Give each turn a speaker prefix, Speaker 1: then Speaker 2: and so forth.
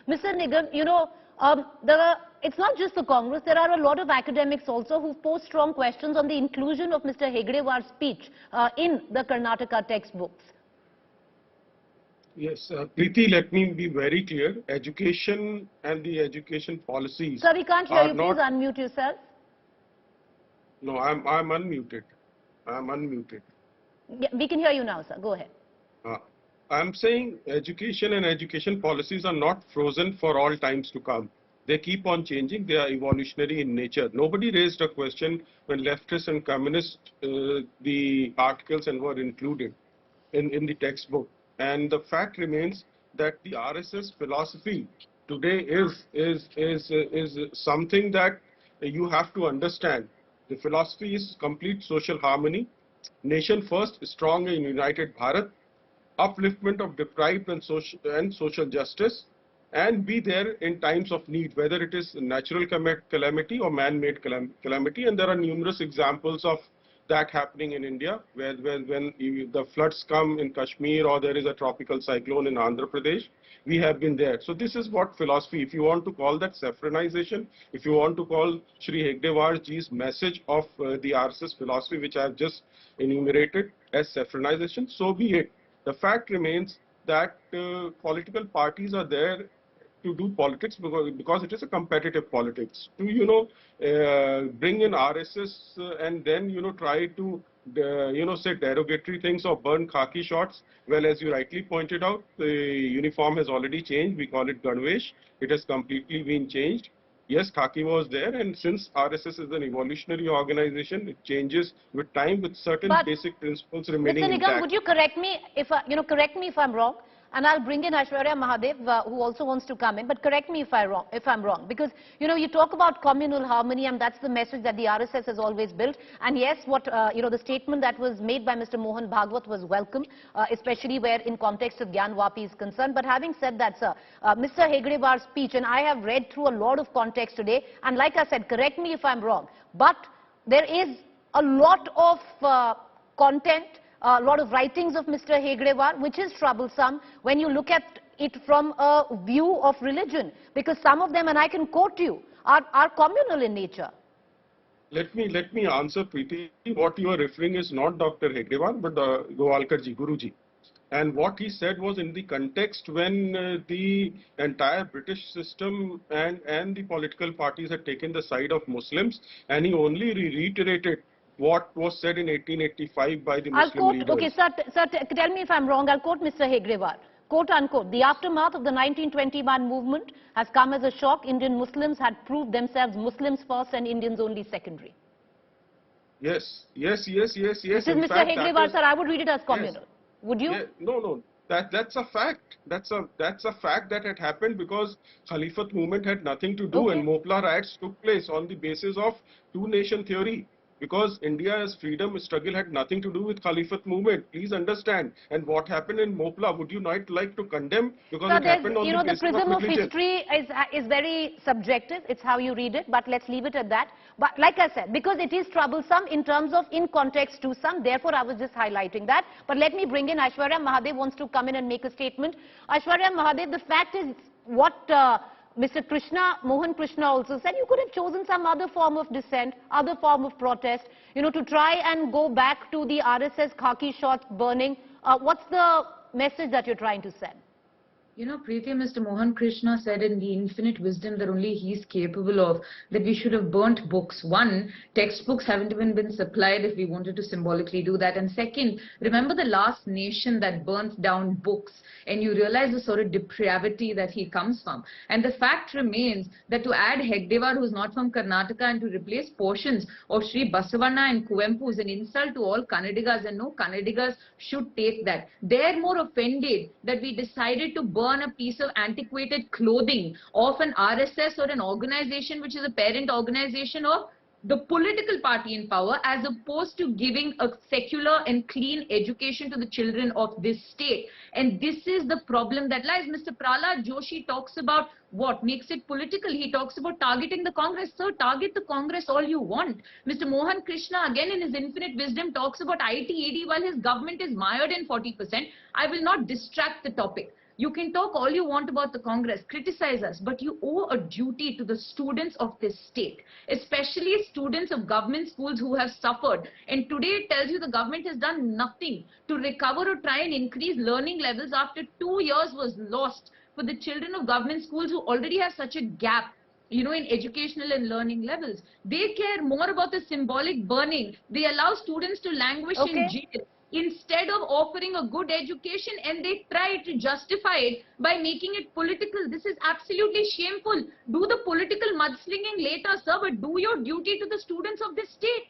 Speaker 1: Mr. Nigam, it's not just the Congress. There are a lot of academics also who pose strong questions on the inclusion of Mr. Hegdewar's speech in the Karnataka textbooks.
Speaker 2: Yes, Preeti, let me be very clear. Education and the education policies.
Speaker 1: Sir, we can't hear you. Please unmute yourself.
Speaker 2: No, I'm unmuted. I'm unmuted.
Speaker 1: Yeah, we can hear you now, sir. Go ahead.
Speaker 2: I'm saying education and education policies are not frozen for all times to come. They keep on changing. They are evolutionary in nature. Nobody raised a question when leftists and communists, the articles and were included in the textbook. And the fact remains that the RSS philosophy today is something that you have to understand. The philosophy is complete social harmony, nation first, strong and united Bharat, upliftment of deprived and social justice, and be there in times of need, whether it is natural calamity or man-made calamity. And there are numerous examples of that happening in India, when the floods come in Kashmir or there is a tropical cyclone in Andhra Pradesh, we have been there. So this is what philosophy, if you want to call that saffronization, if you want to call Shri Hegdewar ji's message of the RSS philosophy, which I have just enumerated as saffronization, so be it. The fact remains that political parties are there to do politics because it is a competitive politics. To bring in RSS and then try to say derogatory things or burn khaki shorts. Well, as you rightly pointed out, the uniform has already changed. We call it Ganvesh. It has completely been changed. Yes, khaki was there, and since RSS is an evolutionary organization, it changes with time, with certain basic principles remaining intact.
Speaker 1: Mr. Nigam, would you correct me if I'm wrong? And I'll bring in Aishwarya Mahadev, who also wants to come in. But correct me if I'm wrong, because you talk about communal harmony, and that's the message that the RSS has always built. And yes, the statement that was made by Mr. Mohan Bhagwat was welcome, especially where in context of Gyan Vapi is concerned. But having said that, sir, Mr. Hegdewar's speech, and I have read through a lot of context today, and like I said, correct me if I'm wrong, but there is a lot of content, a lot of writings of Mr. Hegdewar, which is troublesome when you look at it from a view of religion, because some of them, and I can quote you, are communal in nature.
Speaker 2: Let me answer, Preeti. What you are referring is not Dr. Hegdewar, but Golwalkarji, Guruji. And what he said was in the context when the entire British system and the political parties had taken the side of Muslims, and he only reiterated what was said in 1885 by the Muslim leaders.
Speaker 1: Okay, sir, tell me if I'm wrong. I'll quote Mr. Hegdewar. Quote unquote, the aftermath of the 1921 movement has come as a shock. Indian Muslims had proved themselves Muslims first and Indians only secondary.
Speaker 2: Yes. This is
Speaker 1: Mr. Hegdewar, sir. I would read it as communal. Yes. Would you?
Speaker 2: Yeah, no. That's a fact. That's a fact that had happened because Khalifat movement had nothing to do, and Mopla riots took place on the basis of two-nation theory. Because India's freedom struggle had nothing to do with Khalifat movement. Please understand. And what happened in Mopla, would you not like to condemn? Because it happened on the basis
Speaker 1: the prism
Speaker 2: of religion.
Speaker 1: history is very subjective. It's how you read it. But let's leave it at that. But like I said, because it is troublesome in terms of in context to some, therefore I was just highlighting that. But let me bring in Aishwarya Mahadev wants to come in and make a statement. Aishwarya Mahadev, the fact is what Mr. Mohan Krishna also said, you could have chosen some other form of dissent, other form of protest, to try and go back to the RSS khaki shorts burning. What's the message that you're trying to send?
Speaker 3: Preeti, Mr. Mohan Krishna said in the infinite wisdom that only he's capable of, that we should have burnt books. One, textbooks haven't even been supplied if we wanted to symbolically do that. And second, remember the last nation that burnt down books, and you realize the sort of depravity that he comes from. And the fact remains that to add Hegdewar, who's not from Karnataka, and to replace portions of Sri Basavanna and Kuvempu is an insult to all Kannadigas, and no Kannadigas should take that. They're more offended that we decided to burn a piece of antiquated clothing of an RSS or an organization which is a parent organization of the political party in power, as opposed to giving a secular and clean education to the children of this state. And this is the problem that lies. Mr. Prahlad Joshi talks about what makes it political. He talks about targeting the Congress. Sir, target the Congress all you want. Mr. Mohan Krishna, again in his infinite wisdom, talks about IT, AD while his government is mired in 40%. I will not distract the topic. You can talk all you want about the Congress, criticize us, but you owe a duty to the students of this state, especially students of government schools who have suffered. And today it tells you the government has done nothing to recover or try and increase learning levels after 2 years was lost for the children of government schools who already have such a gap, you know, in educational and learning levels. They care more about the symbolic burning. They allow students to languish in jail instead of offering a good education, and they try to justify it by making it political. This is absolutely shameful. Do the political mudslinging later, sir, but do your duty to the students of this state.